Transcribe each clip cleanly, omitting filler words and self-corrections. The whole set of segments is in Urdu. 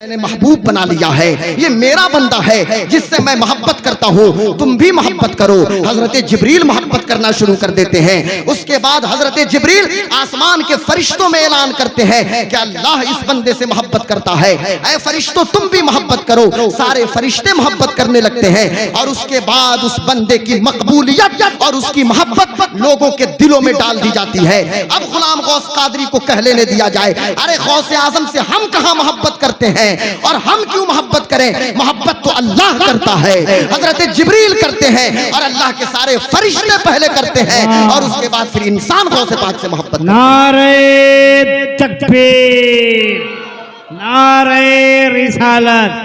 میں نے محبوب بنا لیا ہے، یہ میرا بندہ ہے جس سے میں محبت کرتا ہوں، تم بھی محبت کرو۔ حضرت جبریل محبت کرنا شروع کر دیتے ہیں۔ اس کے بعد حضرت جبریل آسمان کے فرشتوں میں اعلان کرتے ہیں کہ اللہ اس بندے سے محبت کرتا ہے، اے فرشتوں تم بھی محبت کرو۔ سارے فرشتے محبت کرنے لگتے ہیں اور اس کے بعد اس بندے کی مقبولیت اور اس کی محبت لوگوں کے دلوں میں ڈال دی جاتی ہے۔ اب غلام غوث قادری کو کہہ لینے دیا جائے، ارے غوث اعظم سے ہم کہاں محبت کرتے ہیں اور ہم کیوں محبت کریں؟ محبت تو اللہ کرتا ہے، حضرت جبریل کرتے ہیں اور اللہ کے سارے فرشتے پہلے کرتے ہیں اور اس کے بعد پھر انسان غوث پاک سے محبت کرتا ہے۔ نعرہ تکبیر، نعرہ رسالت،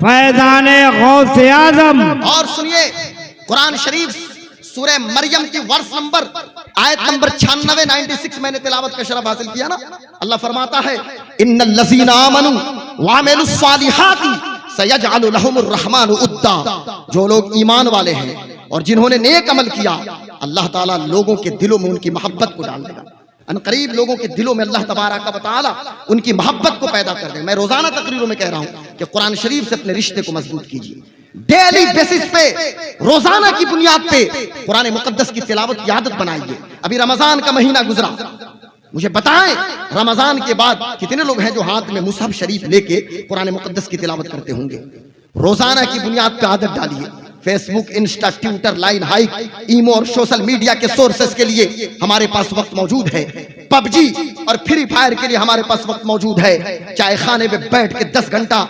فیضان غوث اعظم۔ اور سنیے قرآن شریف سورہ مریم کی ورس نمبر آیت نمبر 96 میں نے تلاوت کا شرف حاصل کیا نا۔ اللہ فرماتا ہے ان الذین آمنوا وعملوا الصالحات سیجعل لهم الرحمن ودا، جو لوگ ایمان والے ہیں اور جنہوں نے نیک عمل کیا اللہ تعالیٰ لوگوں کے دلوں میں ان کی محبت کو ڈال دے گا۔ ان قریب لوگوں کے دلوں میں اللہ تبارک و تعالیٰ ان کی محبت کو پیدا کر دے۔ میں روزانہ تقریروں میں کہہ رہا ہوں کہ قرآن شریف سے اپنے رشتے کو مضبوط کیجیے، ڈیلی بیسس پہ، روزانہ کی بنیاد پہ قرآن مقدس کی تلاوت کی عادت بنائیے۔ ابھی رمضان کا مہینہ گزرا، مجھے بتائیں رمضان کے بعد کتنے لوگ ہیں جو ہاتھ میں مصحف شریف لے کے قرآن مقدس کی تلاوت کرتے ہوں گے؟ روزانہ کی بنیاد پہ عادت ڈالیے۔ Facebook, Insta, Twitter, Line Hike, imo اور سوشل میڈیا کے سورسز کے لیے ہمارے پاس وقت موجود ہے۔ پب جی اور فری فائر کے لیے ہمارے پاس وقت موجود ہے۔ چائے خانے میں بیٹھ کے 10 گھنٹہ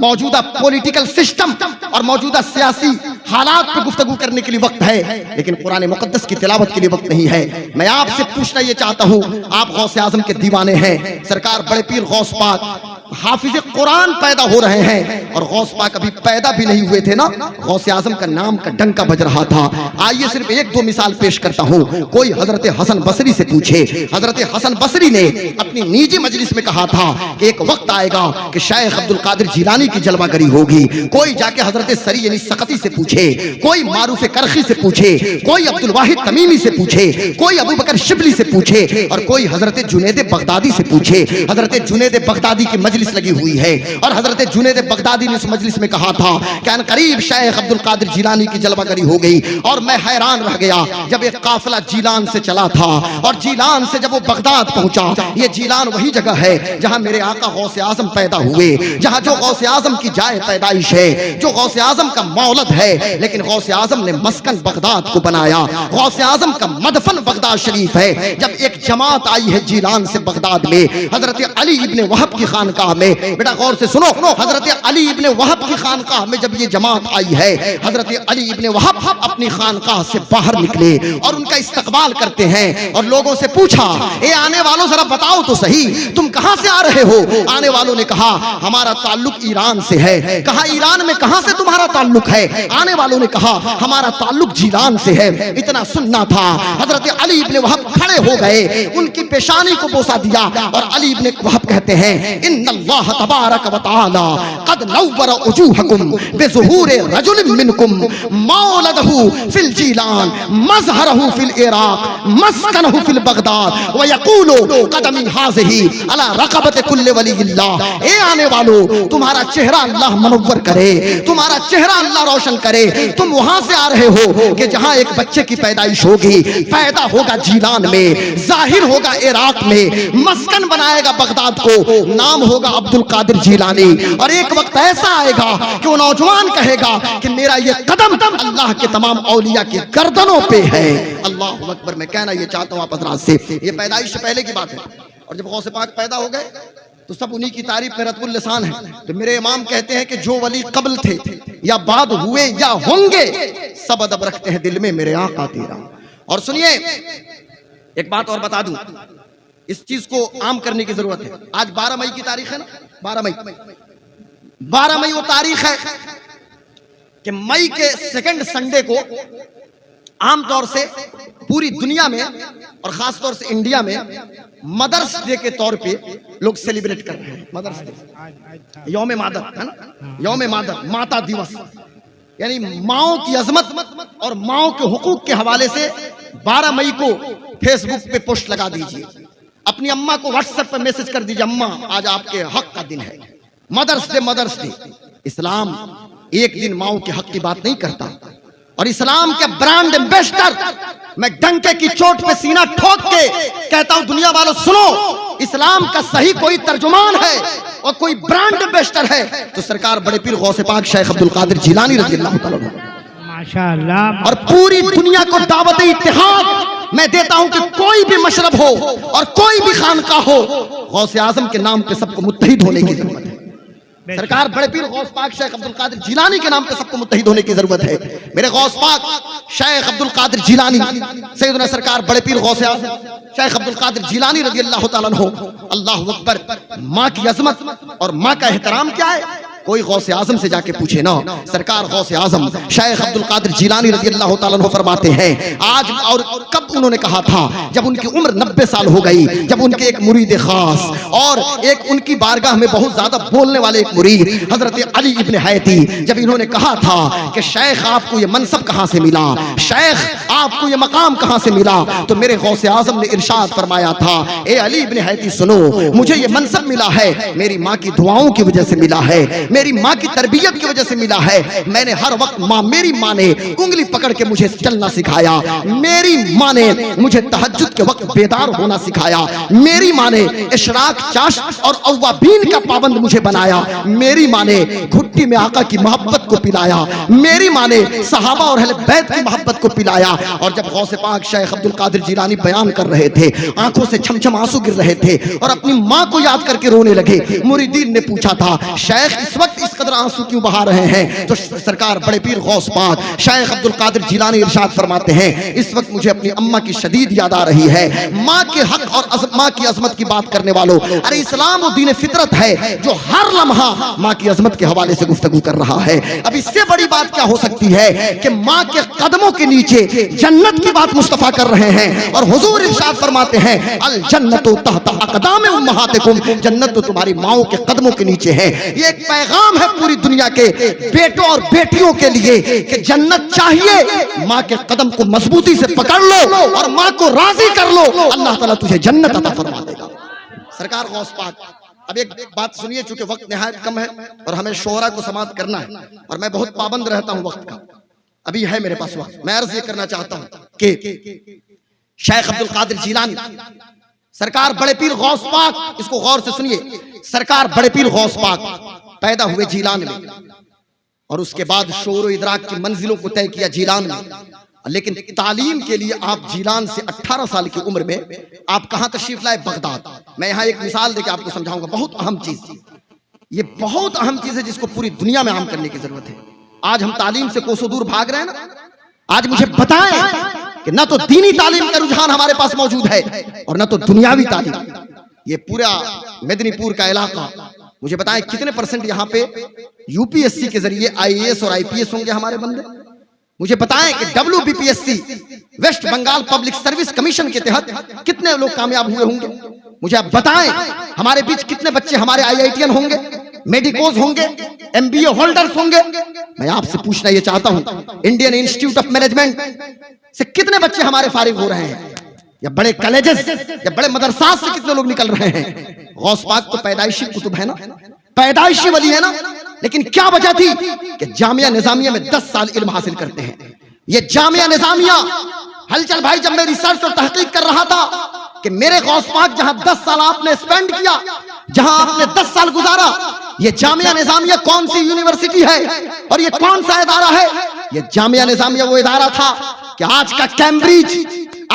موجودہ پولیٹیکل سسٹم اور موجودہ سیاسی حالات پہ گفتگو کرنے کے لیے وقت ہے، لیکن قرآن مقدس کی تلاوت کے لیے وقت نہیں ہے۔ میں آپ سے پوچھنا یہ چاہتا ہوں، آپ غوث اعظم کے دیوانے ہیں، سرکار بڑے پیر غوث پاک حافظ قرآن پیدا ہو رہے ہیں اور غوث پاک ابھی پیدا بھی نہیں ہوئے تھے نا، غوث اعظم کا نام کا ڈنکا بج رہا تھا۔ آئیے صرف ایک دو مثال پیش کرتا ہوں۔ کوئی حضرت حسن بصری سے پوچھے، حضرت حسن بصری نے اپنی نجی مجلس میں کہا تھا کہ ایک وقت آئے گا کہ شیخ عبد القادر جیلانی کی جلوہ گری ہوگی۔ کوئی جا کے حضرت سری یعنی سقطی سے پوچھے، کوئی معروف کرخی سے پوچھے، کوئی عبد الواحد تمیمی سے پوچھے، کوئی ابو بکر شبلی سے پوچھے اور کوئی حضرت جنید بغدادی سے پوچھے۔ حضرت جنید بغدادی کی مجلس لگی ہوئی ہے اور حضرت جنید بغدادی نے اس مجلس میں کہا تھا کہ ان قریب شیخ عبد القادر جیلانی کی جلوہ گری ہو گئی، اور میں حیران رہ گیا جب ایک قافلہ جیلان سے چلا تھا اور جیلان سے جب وہ بغداد پہنچا۔ یہ جیلان وہی جگہ ہے جہاں میرے آقا غوث اعظم پیدا ہوئے، جہاں جو غوث اعظم کی جائے پیدائش ہے، جو غوث اعظم کا مولد ہے، لیکن غوث اعظم نے مسکن بغداد کو بنایا۔ غوث اعظم کا مدفن بغداد شریف ہے۔ جب ایک جماعت آئی ہے جیلان سے بغداد میں، حضرت علی ابن وہب کی خانقاہ میں، بیٹا غور سے سنو، حضرت علی ابن وہب کی خانقاہ میں جب یہ جماعت آئی ہے، حضرت علی ابن وہب اپنی خانقاہ سے باہر نکلے اور ان کا استقبال کرتے ہیں اور لوگوں سے پوچھا، اے آنے والوں ذرا بتاؤ تو صحیح تم کہاں سے آ رہے ہو؟ آنے والوں نے کہا ہمارا تعلق ایران سے ہے۔ کہا ایران میں کہاں سے تمہارا تعلق ہے؟ آنے والوں نے کہا ہمارا تعلق جیلان سے ہے۔ اتنا سننا تھا، حضرت علی ابن وہب کھڑے ہو گئے، ان کی پیشانی کو بوسہ دیا اور علی ابن وہب کہتے ہیں ان اللہ تبارک و تعالی قد نور وجوہکم بظہور رجل منکم مولدہ فی الجیلان مظہرہ فی العراق مسکنہ فی البغداد ویقول قدمی ھذہ علی رقبۃ کل ولی اللہ۔ اے آنے والو تمہارا چہرہ اللہ منور کرے، تمہارا چہرہ اللہ روشن کرے۔ تم وہاں سے آ رہے ہو کہ جہاں ایک بچے کی پیدائش ہوگی، پیدا ہوگا جیلان میں، ظاہر ہوگا عراق میں، مسکن بنائے گا بغداد کو، نام ہوگا عبد القادر جیلانی، اور ایک وقت ایسا آئے گا کہ وہ نوجوان کہے گا کہ میرا یہ قدم اللہ کے تمام اولیاء کی گردنوں پہ ہے۔ اللہ اکبر۔ میں کہنا یہ چاہتا ہوں آپ حضرات سے، یہ پیدائش سے پہلے کی بات ہے، اور جب غوث پاک پیدا ہو گئے تو سب انہی کی تعریف میں رتب اللسان ہے۔ تو میرے امام کہتے ہیں کہ جو ولی قبل تھے یا بعد ہوئے یا ہوں گے، سب ادب رکھتے ہیں دل میں میرے آقا تیرا۔ اور سنیے ایک بات اور بتا دوں، اس چیز کو عام کرنے کی ضرورت ہے۔ آج 12 مئی کی تاریخ ہے نا، 12 مئی وہ تاریخ ہے کہ مئی کے سیکنڈ سنڈے کو عام طور سے پوری دنیا میں اور خاص طور سے انڈیا میں مدرس ڈے کے طور پہ لوگ سیلیبریٹ کر رہے ہیں۔ مدرس ڈے، یوم مادر ہے نا، یوم مادر، ماتا دیوس، یعنی ماؤں کی عظمت اور ماؤں کے حقوق کے حوالے سے 12 مئی کو فیس بک پہ پوسٹ لگا دیجئے، اپنی اماں کو واٹس ایپ پہ میسج کر دیجئے، اماں آج آپ کے حق کا دن ہے، مدرس ڈے اسلام ایک دن ماؤں کے حق کی بات نہیں کرتا، اور اسلام کے برانڈ ایمبیسڈر میں ڈنکے کی چوٹ پہ سینہ ٹھوک کے کہتا ہوں دنیا والوں سنو، اسلام کا صحیح کوئی ترجمان ہے اور کوئی برانڈ ایمبیسڈر ہے تو سرکار بڑے پیر غوث پاک شیخ عبد القادر جیلانی رضی اللہ تعالیٰ عنہ، ماشاءاللہ، اور پوری دنیا کو دعوت اتحاد میں دیتا ہوں کہ کوئی بھی مشرب ہو اور کوئی بھی خانقاہ ہو، غوث اعظم کے نام پہ سب کو متحد ہونے کی ضرورت ہے۔ سرکار بڑے پیر غوث پاک شیخ عبد القادر جیلانی کے نام پہ سب کو متحد ہونے کی ضرورت ہے۔ میرے غوث پاک شیخ عبد القادر جیلانی سیدنا سرکار بڑے پیر غوث اعظم شیخ عبد القادر جیلانی رضی اللہ تعالیٰ عنہ، اللہ اکبر، ماں کی عظمت اور ماں کا احترام کیا ہے کوئی غوث اعظم سے جا کے پوچھے نا۔ سرکار غوث اعظم شیخ عبد القادر جیلانی رضی اللہ تعالیٰ عنہ فرماتے ہیں آج اور کب انہوں نے کہا تھا جب ان کی عمر 90 سال ہو گئی، جب ان کے ایک مرید خاص اور ایک ان کی بارگاہ میں بہت زیادہ بولنے والے ایک مرید حضرت علی ابن حیتی، جب انہوں نے کہا تھا کہ شیخ آپ کو یہ منصب کہاں سے ملا، شیخ آپ کو یہ مقام کہاں سے ملا، تو میرے غوث اعظم نے ارشاد فرمایا تھا اے علی ابن حیتی سنو، مجھے یہ منصب ملا ہے میری ماں کی دعاؤں کی وجہ سے ملا ہے، میری ماں کی تربیت کی وجہ سے ملا ہے۔ میں نے ہر وقت میری ماں نے انگلی پکڑ کے مجھے چلنا سکھایا، میری ماں نے مجھے تہجد کے وقت بیدار ہونا سکھایا، میری ماں نے اشراق چاش اور اوابین کا پابند مجھے بنایا، میری ماں نے گھٹی میں آقا کی محبت کو پلایا، میری ماں نے صحابہ اور اہل بیت کی محبت کو پلایا۔ اور جب غوث پاک شیخ عبد القادر جیلانی بیان کر رہے تھے آنکھوں سے چھم چھم آنسو گر رہے تھے اور اپنی ماں کو یاد کر کے رونے لگے، مریدین نے پوچھا تھا شیخ اس وقت اس قدر آنسو کیوں بہا رہے ہیں، تو سرکار بڑے پیر غوث پاک شیخ عبد القادر جیلانی ارشاد فرماتے ہیں اس وقت مجھے اپنی اماں کی شدید یاد آ رہی ہے۔ ماں کے حق اور ماں کی عظمت کی بات کرنے والوں، ارے اسلام و دین فطرت ہے جو ہر لمحہ ماں کی عظمت کے حوالے سے گفتگو کر رہا ہے۔ اب اس سے بڑی بات کیا ہو سکتی ہے کہ ماں کے قدموں کے نیچے جنت کی بات مصطفیٰ کر رہے ہیں، اور حضور ارشاد فرماتے ہیں الجنت تحت اقدام امہاتکم، جنت تو تمہاری ماؤں کے قدموں کے نیچے ہے۔ یہ ایک پیغام ہے پوری دنیا کے بیٹوں اور بیٹیوں کے لیے کہ جنت چاہیے ماں کے قدم کو مضبوطی سے پکڑ لو اور ماں کو راضی کر لو، اللہ تعالیٰ تجھے جنت عطا فرما دے گا۔ سرکار غوث پاک، اب ایک بات سنیے چونکہ وقت نہایت کم ہے اور ہمیں شعراء کو سماعت کرنا ہے اور میں بہت پابند رہتا ہوں وقت کا، ابھی ہے میرے پاس وقت۔ میں عرض یہ کرنا چاہتا ہوں کہ شیخ عبد القادر جیلانی سرکار بڑے پیر غوث پاک، اس کو غور سے سنیے، سرکار بڑے پیر غوث پاک پیدا ہوئے جیلان میں اور اس کے بعد شعور و ادراک کی منزلوں کو طے کیا جیلان میں، لیکن تعلیم کے لیے آپ جیلان سے 18 سال کی عمر میں آپ کہاں تشریف لائے؟ بغداد۔ میں یہاں ایک مثال دے کے آپ کو سمجھاؤں گا، بہت اہم چیز، یہ بہت اہم چیز ہے جس کو پوری دنیا میں عام کرنے کی ضرورت ہے۔ آج ہم تعلیم سے کوسوں دور بھاگ رہے ہیں نا، آج مجھے بتائیں کہ نہ تو دینی تعلیم کا رجحان ہمارے پاس موجود ہے اور نہ تو دنیاوی تعلیم۔ یہ پورا میدنی پور کا علاقہ، مجھے بتائیں کتنے پرسنٹ یہاں پہ یو پی ایس سی کے ذریعے IAS اور IPS ہوں گے ہمارے بندے؟ مجھے بتائیں کہ WBPSC West Bengal public service commission کے تحت کتنے لوگ کامیاب ہوئے ہوں گے؟ مجھے آپ بتائیں ہمارے بیچ کتنے بچے ہمارے IITN ہوں گے، میڈیکوز ہوں گے، MBA ہولڈرز ہوں گے؟ میں آپ سے پوچھنا یہ چاہتا ہوں انڈین انسٹیٹیوٹ آف مینجمنٹ سے کتنے بچے ہمارے فارغ ہو رہے ہیں، یا بڑے کالجز یا بڑے مدرسات سے کتنے لوگ نکل رہے ہیں؟ غوث پاک تو پیدائشی کتب ہے نا، پیدائشی ولی ہے نا، لیکن کیا وجہ تھی کہ جامعہ نظامیہ میں 10 سال علم حاصل کرتے ہیں۔ یہ جامعہ نظامیہ ہلچل بھائی جب میں ریسرچ اور تحقیق کر رہا تھا کہ میرے غوث پاک جہاں 10 سال آپ نے اسپینڈ کیا، جہاں آپ نے 10 سال گزارا، یہ جامعہ نظامیہ کون سی یونیورسٹی ہے اور یہ کون سا ادارہ ہے؟ یہ جامعہ نظامیہ وہ ادارہ تھا کہ آج کا کیمبرج،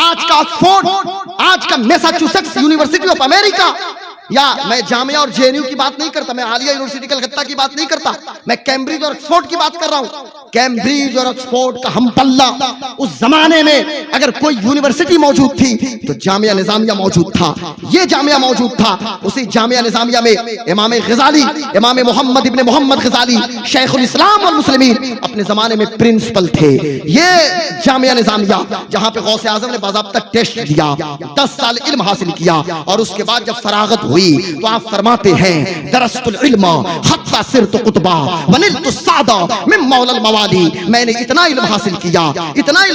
آج کا آکسفورڈ، آج کا میساچوسیٹس یونیورسٹی آف امریکہ، یا میں جامعہ اور JNU کی بات نہیں کرتا، میں عالیہ یونیورسٹی کلکتہ کی بات نہیں کرتا، میں کیمبرج اور آکسفورڈ کی بات کر رہا ہوں۔ کیمبرج اور آکسفورڈ کا ہم پلہ، اس زمانے میں اگر کوئی یونیورسٹی موجود تھی تو جامعہ نظامیہ موجود تھا، یہ جامعہ موجود تھا۔ اسی جامعہ نظامیہ میں امام غزالی، امام محمد ابن محمد غزالی شیخ الاسلام والمسلمین اپنے زمانے میں پرنسپل تھے۔ یہ جامعہ نظامیہ جہاں پہ غوث اعظم نے باضابطہ ٹیسٹ دیا، 10 سال علم حاصل کیا، اور اس کے بعد جب فراغت ہوئی تو آپ فرماتے ہیں درست العلم حتی حتی صرت قطبا ونلت السعدہ من مولا الموالی، میں نے اتنا علم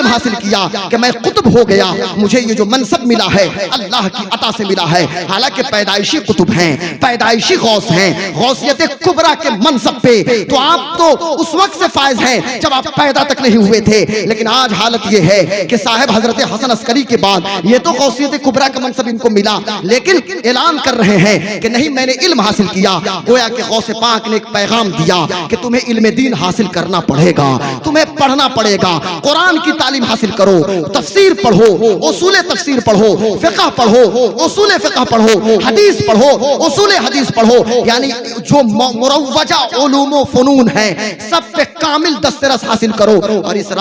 حاصل کیا کہ میں قطب ہو گیا، مجھے یہ جو منصب ملا ہے اللہ کی عطا سے ملا ہے۔ حالانکہ پیدائشی قطب ہیں، پیدائشی غوث ہیں، غوثیت کبریٰ کے منصب پہ تو آپ تو اس وقت سے فائز ہیں جب آپ پیدا تک نہیں ہوئے تھے، لیکن آج حالت یہ ہے کہ صاحب حضرت حسن عسکری کے بعد یہ تو غوثیت کبریٰ کا منصب ان کو ملا، لیکن اعلان کر رہے ہیں کہ نہیں میں نے علم حاصل کیا۔ گویا کہ غوث پاک نے ایک پیغام دیا کہ تمہیں علم دین حاصل کرنا پڑے گا، تمہیں پڑھنا پڑے گا، قرآن کی تعلیم حاصل کرو، تفسیر پڑھو، اصول تفسیر پڑھو، فقہ پڑھو، اصول فقہ پڑھو، حدیث پڑھو، اصول حدیث پڑھو، یعنی جو مروجہ علوم و فنون ہیں سب پہ کامل دسترس حاصل کرو۔ اور اس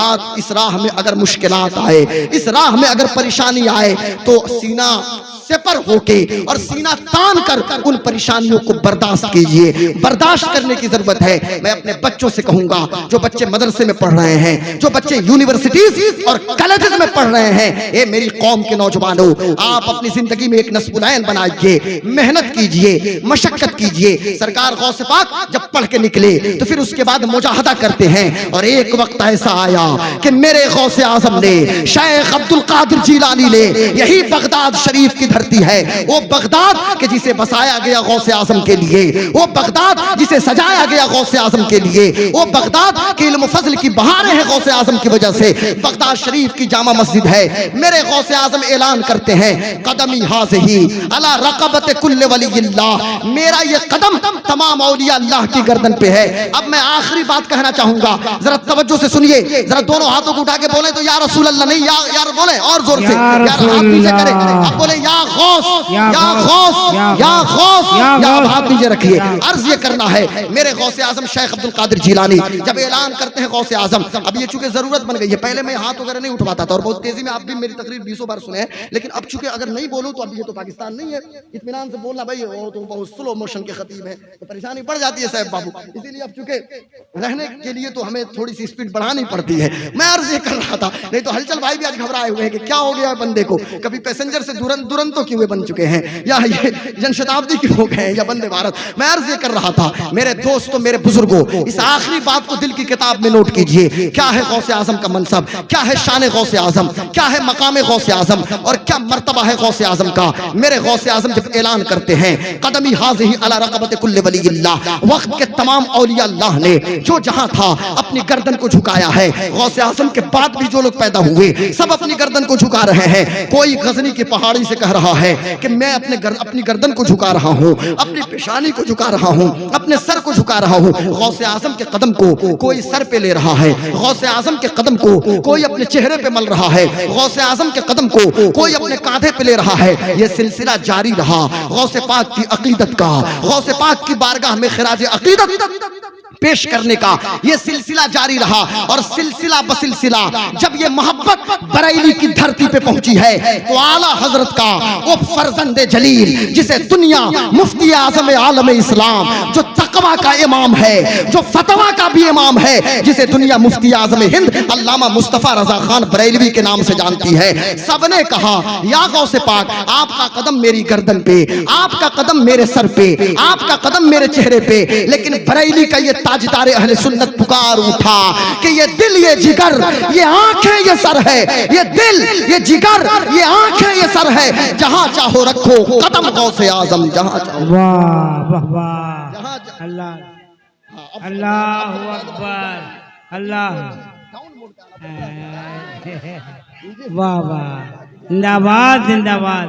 راہ میں اگر مشکلات آئے، اس راہ میں اگر پریشانی آئے تو سینہ سپر ہو کے اور سینہ تان کر ان پریشانیوں کو برداشت کیجئے۔ برداشت کرنے کی ضرورت ہے۔ میں اپنے بچوں سے کہوں گا، جو بچے مدرسے میں پڑھ رہے ہیں، جو بچے یونیورسٹیز اور کالجز میں پڑھ رہے ہیں، اے میری قوم کے نوجوانوں، آپ اپنی زندگی میں ایک نصب العین بنائیے، محنت کیجئے، مشقت کیجئے۔ سرکار غوث پاک جب پڑھ کے نکلے تو پھر اس کے بعد مجاہدہ کرتے ہیں، اور ایک وقت ایسا آیا کہ میرے غوث اعظم نے، شیخ عبد القادر جیلانی نے، یہی بغداد شریف کی دھرتی ہے، وہ بغداد کہ جسے بسایا گیا غوث اعظم کے لیے، وہ بغداد جسے سجایا گیا غوث اعظم کے لیے، وہ بغداد کہ علم و فضل کی بہاریں ہیں غوث اعظم کی وجہ سے، بغداد شریف کی جامع مسجد ہے۔ میرے غوث اعظم اعلان کرتے ہیں، قدمی ہاذہی علی رقبت کل ولی اللہ، میرا یہ قدم تمام اولیاء اللہ کی گردن پہ ہے۔ اب میں آخری بات کہنا چاہوں گا، ذرا توجہ سے سنیے، ذرا دونوں ہاتھوں کو اٹھا کے بولیں تو یا رسول اللہ، نہیں یا بولیں اور زور سے، یار ہاتھ نیچے کریں، اب بولیں یا غوث، یا غوث، یا غوث، یا ہاتھ نیچے رکھیے۔ عرض یہ کرنا ہے، میرے غوث اعظم شیخ عبد القادر جیلانی جب اعلان کرتے ہیں غوث اعظم، اب یہ چونکہ ضرورت بن گئی ہے، پہلے میں ہاتھ وغیرہ نہیں اٹھواتا تھا اور بہت تیزی میں آپ بھی میری تقریر 20 بار سنے ہیں، لیکن اب چونکہ اگر نہیں بولوں تو اب یہ تو پاکستان نہیں ہے، اطمینان سے بولنا بھائی، وہ تو بہت سلو موشن کے خطیب ہیں تو پریشانی بڑھ جاتی ہے صاحب بابو، اسی لیے اب چونکہ رہنے کے لیے تو ہمیں تھوڑی سی سپیڈ بڑھانی پڑتی ہے۔ میں عرض یہ کر رہا تھا، نہیں تو ہلچل بھائی بھی آج گھبرائے ہوئے ہیں کہ کیا ہو گیا بندے کو، کبھی پیسنجر سے دورنتو کیوں بن چکے ہیں، یا یہ جن شتابدی کیوں ہو گئے ہیں، یا بندے بھارت۔ میں عرض یہ کر رہا تھا، میرے دوستوں، میرے بزرگوں، اس آخری بات کو دل کی کتاب میں نوٹ کیجئے، کیا ہے غوث اعظم کا منصب، کیا ہے شان غوث اعظم، کیا ہے مقام غوث اعظم، اور کیا مرتبہ ہے غوث اعظم کا۔ میرے غوث اعظم جب اعلان کرتے ہیں، قدمی ہاذہی علی رقبت کل ولی اللہ، وقت کے تمام اولیاء اللہ نے جو جہاں تھا اپنی گردن کو جھکایا ہے۔ غوث اعظم کے بعد بھی جو لوگ پیدا ہوئے سب اپنی گردن کو جھکا رہے ہیں۔ کوئی غزنی کی پہاڑی سے کہہ رہا ہے کہ میں اپنی گردن کو جھکا رہا ہوں، اپنی پیشانی کو جھکا رہا ہوں، اپنے سر کو جھکا رہا ہوں۔ غوث اعظم کے قدم کو کوئی سر پہ لے رہا ہے، غوث اعظم کے قدم کو کوئی اپنے چہرے پہ مل رہا ہے، غوث اعظم کے قدم کو کوئی اپنے کاندھے پہ لے رہا ہے۔ یہ سلسلہ جاری رہا غوث پاک کی عقیدت کا، غوث پاک کی بارگاہ میں خراج عقیدت پیش کرنے کا یہ سلسلہ جاری رہا، اور سلسلہ بسلسلہ جب یہ محبت بریلی کی دھرتی پہ پہنچی ہے تو اعلیٰ حضرت کا وہ فرزند جلیل جسے دنیا مفتی اعظم عالم اسلام، جو تقوی کا امام ہے، جو فتویٰ کا بھی امام ہے، جسے دنیا مفتی اعظم ہند علامہ مصطفیٰ رضا خان بریلوی کے نام سے جانتی ہے، سب نے کہا یا غوث پاک، آپ کا قدم میری گردن پہ، آپ کا قدم میرے سر پہ، آپ کا قدم میرے چہرے پہ، لیکن بریلی کا یہ تاجدار اہل سنت پکار اٹھا کہ یہ دل، یہ جگر، یہ آنکھیں، یہ سر ہے، یہ دل، یہ جگر، یہ آنکھیں، یہ سر ہے، جہاں چاہو رکھو قدم غوث اعظم، جہاں چاہو۔ واہ واہ واہ، اللہ اللہ اکبر، اللہ واہ واہ، زندہ باد زندہ باد،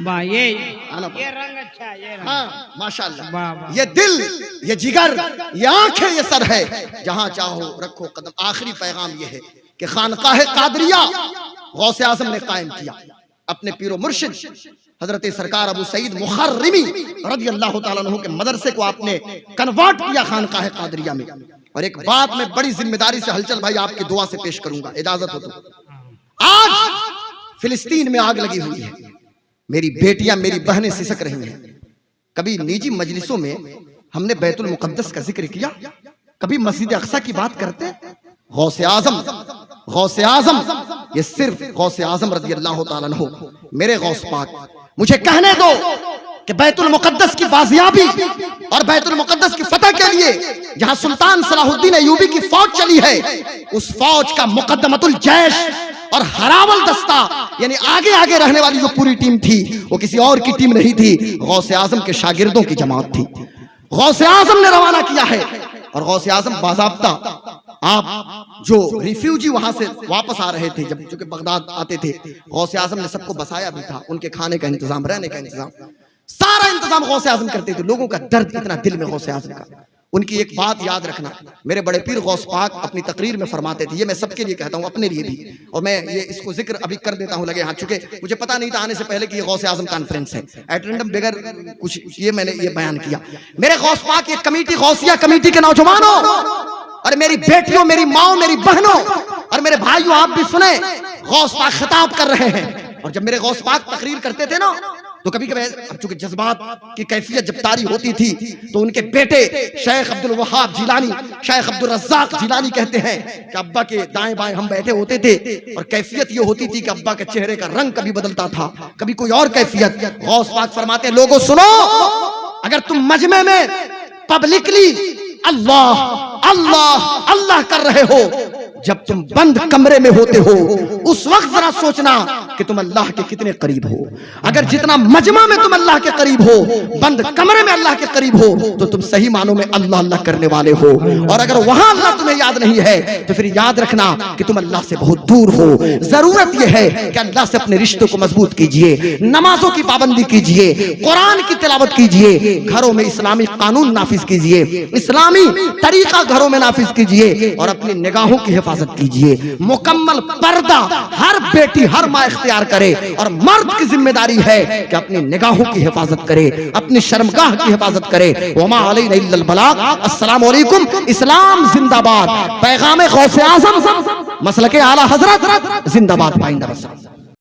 واہ یہ رنگ اچھا، یہ رنگ، ہاں ماشاءاللہ، یہ دل، یہ جگر، یہ آنکھیں، یہ سر ہے، جہاں چاہو رکھو قدم۔ آخری پیغام یہ ہے کہ خانقاہ قادریہ غوث اعظم نے قائم کیا، اپنے پیر و مرشد حضرت سرکار ابو سعید مخرمی رضی اللہ تعالیٰ عنہ کے مدرسے کو آپ نے کنورٹ کیا خانقاہ قادریہ میں۔ اور ایک بات میں بڑی ذمہ داری سے ہلچل بھائی آپ کی دعا سے پیش کروں گا، اجازت ہو تو۔ آج فلسطین میں آگ لگی ہوئی ہے، میری بیٹیاں، میری بہنیں سسک رہی ہیں۔ کبھی نجی مجلسوں میں ہم نے بیت المقدس کا ذکر کیا، کبھی مسجد اقصی کی بات کرتے۔ غوث اعظم، غوث اعظم، یہ صرف غوث اعظم رضی اللہ تعالیٰ عنہ، میرے غوث پاک، مجھے کہنے دو کہ بیت المقدس کی بازیابی اور بیت المقدس کی فتح کے لیے جہاں سلطان صلاح الدین ایوبی کی فوج چلی ہے، اس فوج کا مقدمۃ الجیش اور ہراول دستہ یعنی آگے آگے رہنے والی جو پوری ٹیم تھی وہ کسی اور کی ٹیم نہیں تھی، غوث اعظم کے شاگردوں کی جماعت تھی. غوث اعظم نے روانہ کیا ہے. اور غوث اعظم باضابطہ آپ جو ریفیوجی وہاں سے واپس آ رہے تھے، جب چونکہ بغداد آتے تھے، غوث اعظم نے سب کو بسایا بھی تھا، ان کے کھانے کا انتظام، رہنے کا انتظام، سارا انتظام غوث اعظم کرتے تھے. لوگوں کا درد اتنا دل میں غوث اعظم کا. ان کی ایک بات یاد رکھنا، میرے بڑے پیر غوث پاک اپنی تقریر میں فرماتے تھے، یہ میں سب کے لیے کہتا ہوں، اپنے لیے بھی، اور میں یہ اس کو ذکر ابھی کر دیتا ہوں لگے ہاں، چونکہ مجھے پتا نہیں تھا آنے سے پہلے کہ یہ غوث اعظم کانفرنس ہے، ایٹ رینڈم بغیر کچھ یہ میں نے یہ بیان کیا. میرے غوث پاک یہ کمیٹی، غوثیہ کمیٹی کے نوجوانوں اور میری بیٹیوں، میری ماؤں، میری بہنوں اور میرے بھائیوں، آپ بھی سنیں، غوث پاک خطاب کر رہے ہیں. اور جب میرے غوث پاک تقریر کرتے تھے نا تو کبھی کبھی چونکہ جذبات کی کیفیت جب طاری ہوتی تھی تو ان کے بیٹے شیخ عبد الوہاب جیلانی، شیخ عبد الرزاق جیلانی کہتے ہیں کہ ابا کے دائیں بائیں ہم بیٹھے ہوتے تھے اور کیفیت یہ ہوتی تھی کہ ابا کے چہرے کا رنگ کبھی بدلتا تھا، کبھی کوئی اور کیفیت. غوث پاک فرماتے ہیں لوگوں سنو، اگر تم مجمع میں پبلکلی اللہ اللہ اللہ کر رہے ہو، جب تم بند کمرے میں ہوتے ہو اس وقت ذرا سوچنا کہ تم اللہ کے کتنے قریب ہو. اگر جتنا مجمع میں تم اللہ کے قریب ہو، بند کمرے میں اللہ کے قریب ہو، تو تم صحیح معنوں میں اللہ اللہ کرنے والے ہو. اور اگر وہاں اللہ تمہیں یاد نہیں ہے تو پھر یاد رکھنا کہ تم اللہ سے بہت دور ہو. ضرورت یہ ہے کہ اللہ سے اپنے رشتوں کو مضبوط کیجئے، نمازوں کی پابندی کیجئے، قرآن کی تلاوت کیجئے، گھروں میں اسلامی قانون نافذ کیجئے، اسلامی طریقہ گھروں میں نافذ کیجئے، اور اپنی نگاہوں کی حفاظت کیجئے. مکمل پردہ ہر بیٹی ہر ماں اختیار کرے، اور مرد کی ذمہ داری ہے کہ اپنی نگاہوں کی حفاظت کرے، اپنی شرمگاہ کی حفاظت کرے. وما علینا الا البلاغ. السلام علیکم. اسلام زندہ باد. پیغام غوث اعظم مسلک اعلی حضرت زندہ باد. پائندہ بس.